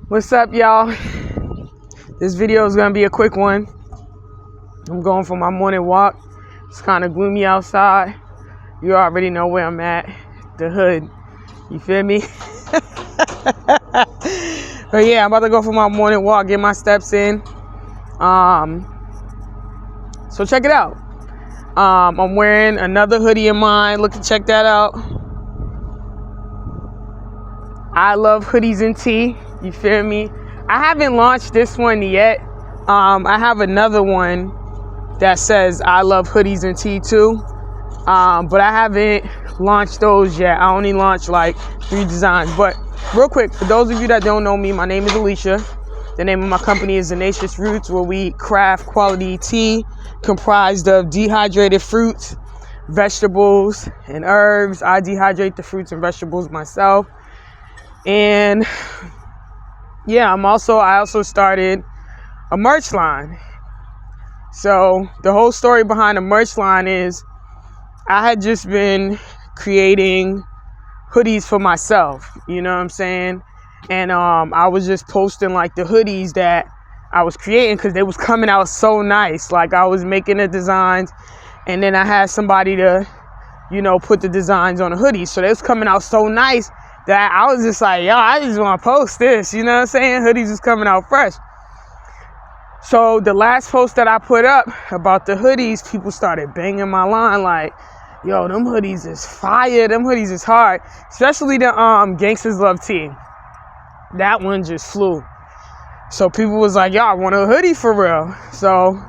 What's up, y'all? This video is gonna be a quick one. I'm going for my morning walk. It's kind of gloomy outside. You already know where I'm at, the hood. You feel me? But yeah, I'm about to go for my morning walk, get my steps in. So check it out. I'm wearing another hoodie of mine. Check that out. I love hoodies and tea. You feel me? I haven't launched this one yet. I have another one that says I love hoodies and tea too. But I haven't launched those yet. I only launched like 3 designs. But real quick, for those of you that don't know me, my name is Alicia. The name of my company is Zenacious Rootz, where we craft quality tea comprised of dehydrated fruits, vegetables, and herbs. I dehydrate the fruits and vegetables myself. And yeah, I also started a merch line. So the whole story behind the merch line is I had just been creating hoodies for myself, you know what I'm saying? And I was just posting like the hoodies that I was creating because they was coming out so nice. Like I was making the designs and then I had somebody to, put the designs on the hoodies. So they was coming out so nice that I was just like, yo, I just want to post this, you know what I'm saying? Hoodies is coming out fresh. So the last post that I put up about the hoodies, people started banging my line like, yo, them hoodies is fire, them hoodies is hard. Especially the Gangsters Love Tea. That one just flew. So people was like, yo, I want a hoodie for real. So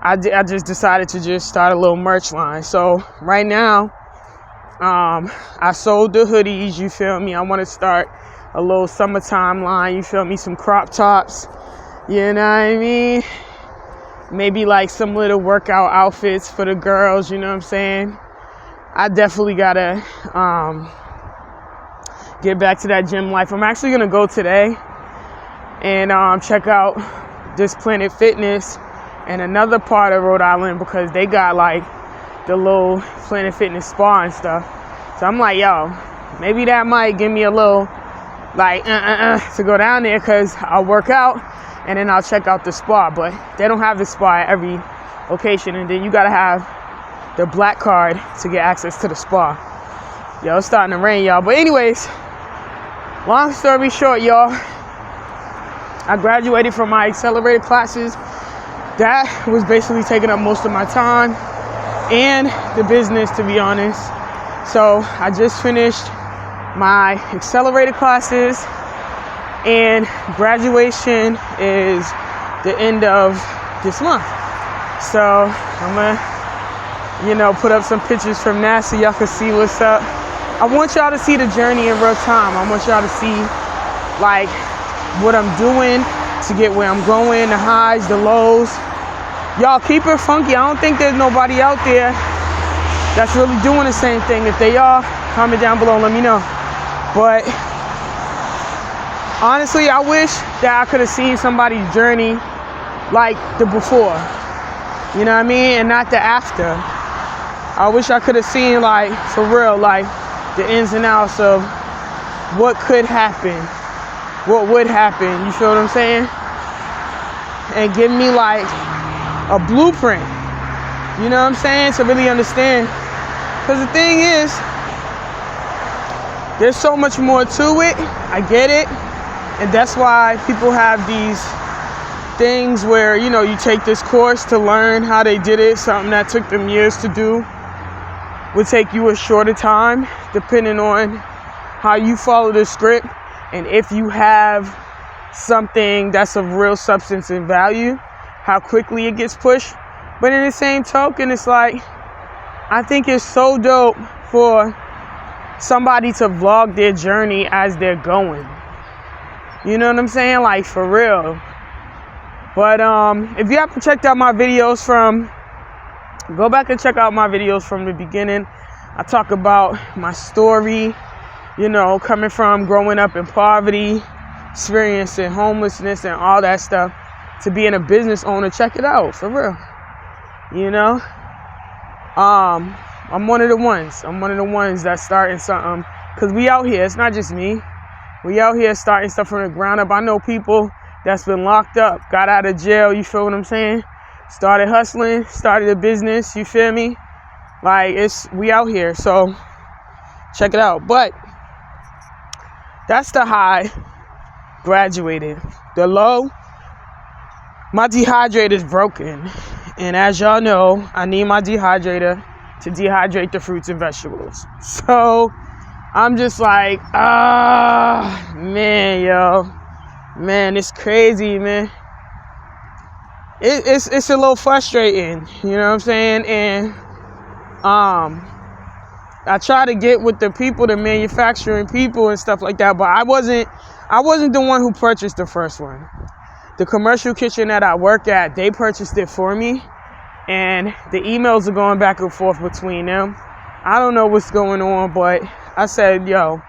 I just decided to just start a little merch line. So right now, I sold the hoodies, you feel me? I want to start a little summertime line, you feel me? Some crop tops, you know what I mean? Maybe like some little workout outfits for the girls, you know what I'm saying? I definitely gotta get back to that gym life. I'm actually gonna go today and check out this Planet Fitness and another part of Rhode Island because they got like the little Planet Fitness spa and stuff. So I'm like, yo, maybe that might give me a little like to go down there because I'll work out and then I'll check out the spa. But they don't have the spa at every location, and then you gotta have the black card to get access to the spa. Yo, it's starting to rain, y'all. But anyways, long story short, y'all, I graduated from my accelerated classes. That was basically taking up most of my time and the business, to be honest. So I just finished my accelerated classes and graduation is the end of this month. So I'm gonna, put up some pictures from that so y'all can see what's up. I want y'all to see the journey in real time. I want y'all to see like what I'm doing to get where I'm going, the highs, the lows. Y'all keep it funky. I don't think there's nobody out there that's really doing the same thing. If they are, comment down below, let me know. But honestly, I wish that I could have seen somebody's journey like the before, you know what I mean? And not the after. I wish I could have seen like, for real, like the ins and outs of what could happen, what would happen, you feel what I'm saying? And give me like a blueprint, you know what I'm saying, to really understand. Because the thing is, there's so much more to it. I get it. And that's why people have these things where, you take this course to learn how they did it. Something that took them years to do would take you a shorter time, depending on how you follow the script. And if you have something that's of real substance and value, how quickly it gets pushed. But in the same token, it's like, I think it's so dope for somebody to vlog their journey as they're going. You know what I'm saying? Like, for real. But if you haven't checked out my videos go back and check out my videos from the beginning. I talk about my story, coming from growing up in poverty, experiencing homelessness and all that stuff, to being a business owner. Check it out, for real. I'm one of the ones. I'm one of the ones that's starting something. Because we out here. It's not just me. We out here starting stuff from the ground up. I know people that's been locked up, got out of jail, you feel what I'm saying? Started hustling, started a business, you feel me? Like, we out here, so check it out. But that's the high, graduated. The low, my dehydrator is broken. And as y'all know, I need my dehydrator to dehydrate the fruits and vegetables. So I'm just like, man, yo. Man, it's crazy, man. It's a little frustrating, you know what I'm saying? And I try to get with the people, the manufacturing people and stuff like that, but I wasn't the one who purchased the first one. The commercial kitchen that I work at, they purchased it for me, and the emails are going back and forth between them. I don't know what's going on, but I said, yo,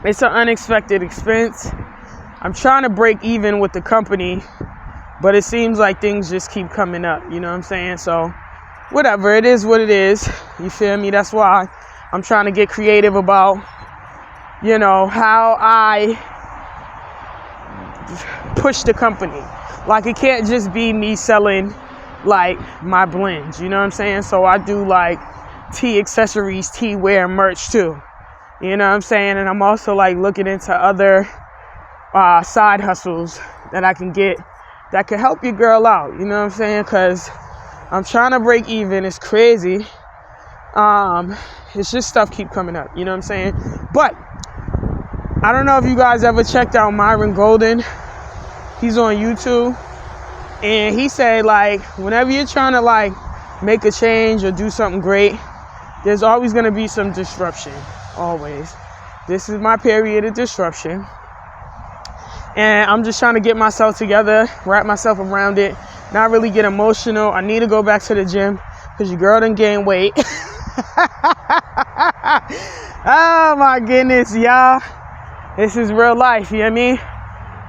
it's an unexpected expense. I'm trying to break even with the company, but it seems like things just keep coming up, you know what I'm saying? So whatever, it is what it is, you feel me? That's why I'm trying to get creative about, you know, how I push the company. Like, it can't just be me selling like my blends, you know what I'm saying? So I do like tea accessories, tea wear, merch too, you know what I'm saying? And I'm also like looking into other side hustles that I can get that can help your girl out, you know what I'm saying? Because I'm trying to break even. It's crazy. It's just stuff keep coming up, you know what I'm saying? But I don't know if you guys ever checked out Myron Golden. He's on YouTube, and he said, like, whenever you're trying to like make a change or do something great, there's always going to be some disruption. Always. This is my period of disruption, and I'm just trying to get myself together, wrap myself around it, not really get emotional. I need to go back to the gym because your girl done gained weight. Oh my goodness, y'all. This is real life, you know what I mean?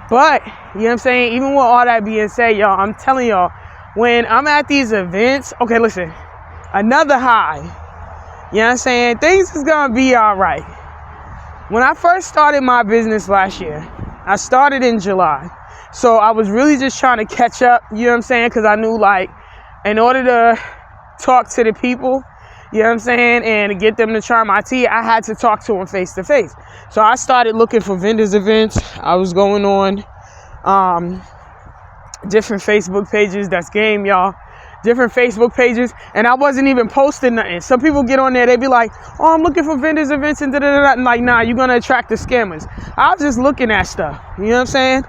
But, you know what I'm saying? Even with all that being said, y'all, I'm telling y'all, when I'm at these events, okay, listen, another high, you know what I'm saying? Things is gonna be all right. When I first started my business last year, I started in July. So I was really just trying to catch up, you know what I'm saying? Because I knew, like, in order to talk to the people, you know what I'm saying, and to get them to try my tea, I had to talk to them face to face. So I started looking for vendors events. I was going on different Facebook pages. That's game, y'all. Different Facebook pages, and I wasn't even posting nothing. Some people get on there, they be like, oh, I'm looking for vendors events and da-da-da-da. And like, nah, you're gonna attract the scammers. I was just looking at stuff, you know what I'm saying?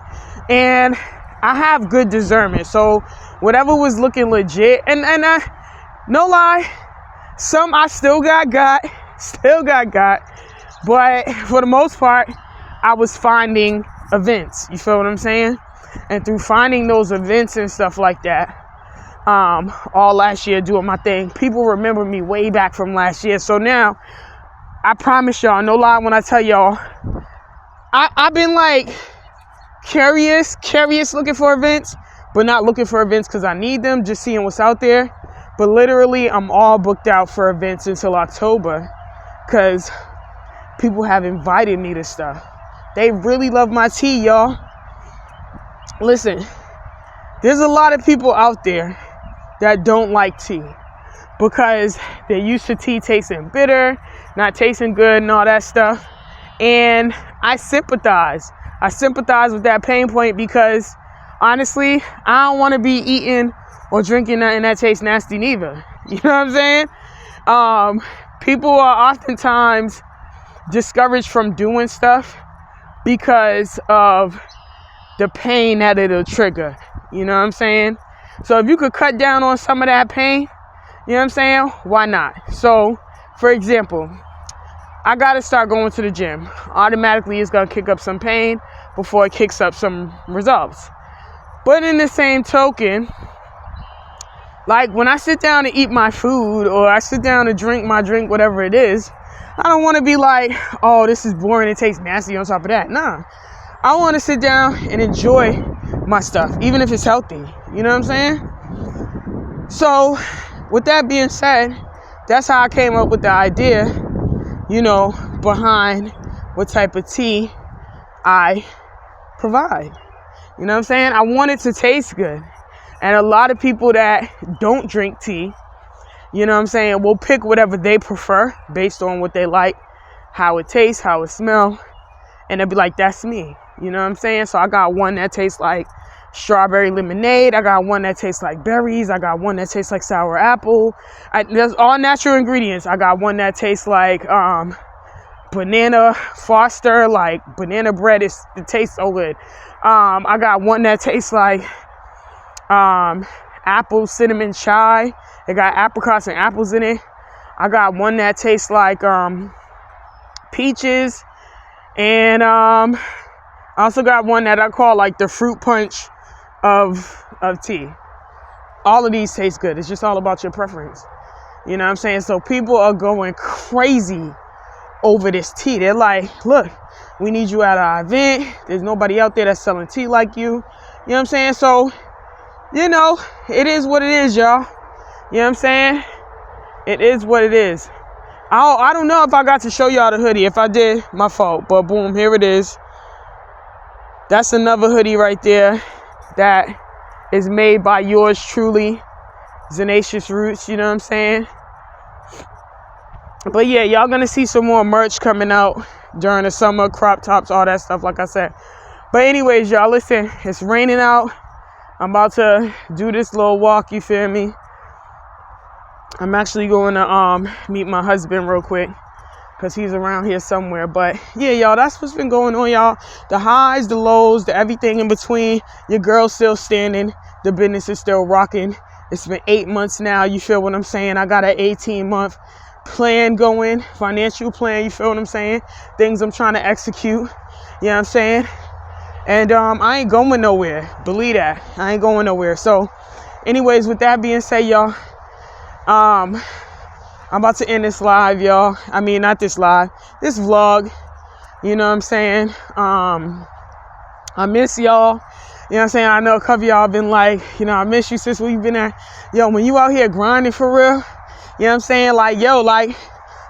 And I have good discernment, so whatever was looking legit, and no lie, some I still got, but for the most part, I was finding events, you feel what I'm saying? And through finding those events and stuff like that, all last year doing my thing, people remember me way back from last year. So now, I promise y'all, no lie when I tell y'all, I've been like curious looking for events, but not looking for events because I need them, just seeing what's out there. But literally, I'm all booked out for events until October because people have invited me to stuff. They really love my tea, y'all. Listen, there's a lot of people out there that don't like tea because they're used to tea tasting bitter, not tasting good and all that stuff. And I sympathize. I sympathize with that pain point because honestly, I don't want to be eating or drinking nothing that tastes nasty neither. You know what I'm saying? People are oftentimes discouraged from doing stuff because of the pain that it'll trigger. You know what I'm saying? So if you could cut down on some of that pain, you know what I'm saying? Why not? So, for example, I got to start going to the gym. Automatically, it's going to kick up some pain before it kicks up some results. But in the same token, like when I sit down to eat my food or I sit down to drink my drink, whatever it is, I don't want to be like, oh, this is boring. It tastes nasty on top of that. Nah. I want to sit down and enjoy my stuff, even if it's healthy. You know what I'm saying? So, with that being said, that's how I came up with the idea, you know, behind what type of tea I provide. You know what I'm saying? I want it to taste good. And a lot of people that don't drink tea, you know what I'm saying, will pick whatever they prefer based on what they like, how it tastes, how it smells. And they'll be like, that's me. You know what I'm saying? So I got one that tastes like strawberry lemonade. I got one that tastes like berries. I got one that tastes like sour apple. There's all natural ingredients. I got one that tastes like banana foster, like banana bread. It tastes so good. I got one that tastes like apple cinnamon chai. It got apricots and apples in it. I got one that tastes like peaches. And I also got one that I call like the fruit punch of tea. All of these taste good. It's just all about your preference. You know what I'm saying? So people are going crazy over this tea. They're like, look, we need you at our event. There's nobody out there that's selling tea like you. You know what I'm saying? So, you know, it is what it is, y'all. You know what I'm saying? It is what it is. I don't know if I got to show y'all the hoodie. If I did, my fault. But boom, here it is. That's another hoodie right there that is made by yours truly, Zenacious Rootz. You know what I'm saying? But yeah, y'all gonna see some more merch coming out during the summer, crop tops, all that stuff, like I said. But anyways, y'all, listen, it's raining out. I'm about to do this little walk, you feel me? I'm actually going to meet my husband real quick because he's around here somewhere. But yeah, y'all, that's what's been going on, y'all. The highs, the lows, the everything in between. Your girl's still standing. The business is still rocking. It's been 8 months now. You feel what I'm saying? I got an 18-month plan going, financial plan. You feel what I'm saying? Things I'm trying to execute. You know what I'm saying? And I ain't going nowhere. Believe that. I ain't going nowhere. So anyways, with that being said, y'all, I'm about to end this live, y'all. I mean, not this live, this vlog. You know what I'm saying? I miss y'all. You know what I'm saying? I know a couple of y'all been like, you know, I miss you, sis. Where you been at? Yo, when you out here grinding for real, you know what I'm saying? Like, yo, like,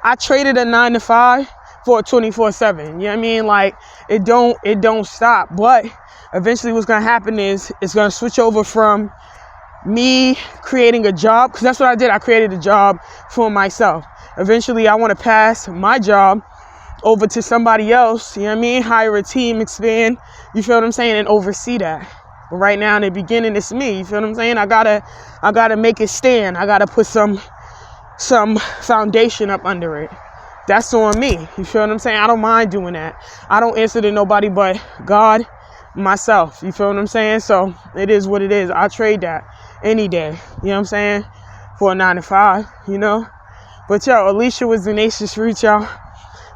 I traded a 9 to 5 for a 24/7. You know what I mean? Like, it don't stop. But eventually what's going to happen is it's going to switch over from me creating a job, because that's what I did. I created a job for myself. Eventually I want to pass my job over to somebody else, you know what I mean? Hire a team, expand, you feel what I'm saying, and oversee that. But right now in the beginning, it's me, you feel what I'm saying? I gotta make it stand. I gotta put some foundation up under it. That's on me, you feel what I'm saying? I don't mind doing that. I don't answer to nobody but God, myself, you feel what I'm saying? So it is what it is. I trade that any day, you know what I'm saying, for a 9 to 5, you know. But yo, Alicia with Zenacious Rootz, y'all.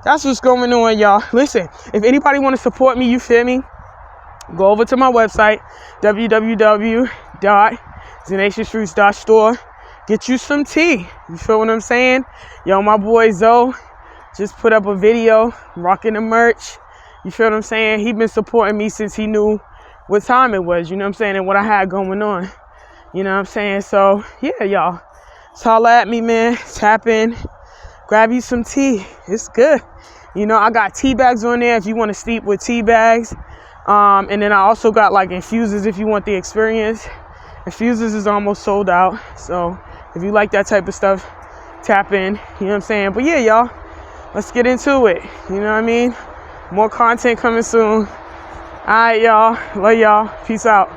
That's what's going on, y'all. Listen, if anybody want to support me, you feel me, go over to my website, www.zenaciousroots.store. Get you some tea, you feel what I'm saying? Yo, my boy Zoe just put up a video rocking the merch, you feel what I'm saying? He been supporting me since he knew what time it was, you know what I'm saying, and what I had going on. You know what I'm saying? So, yeah, y'all. Holla at me, man. Tap in. Grab you some tea. It's good. You know, I got tea bags on there if you want to steep with tea bags. And then I also got, like, infusers if you want the experience. Infusers is almost sold out. So, if you like that type of stuff, tap in. You know what I'm saying? But, yeah, y'all. Let's get into it. You know what I mean? More content coming soon. All right, y'all. Love y'all. Peace out.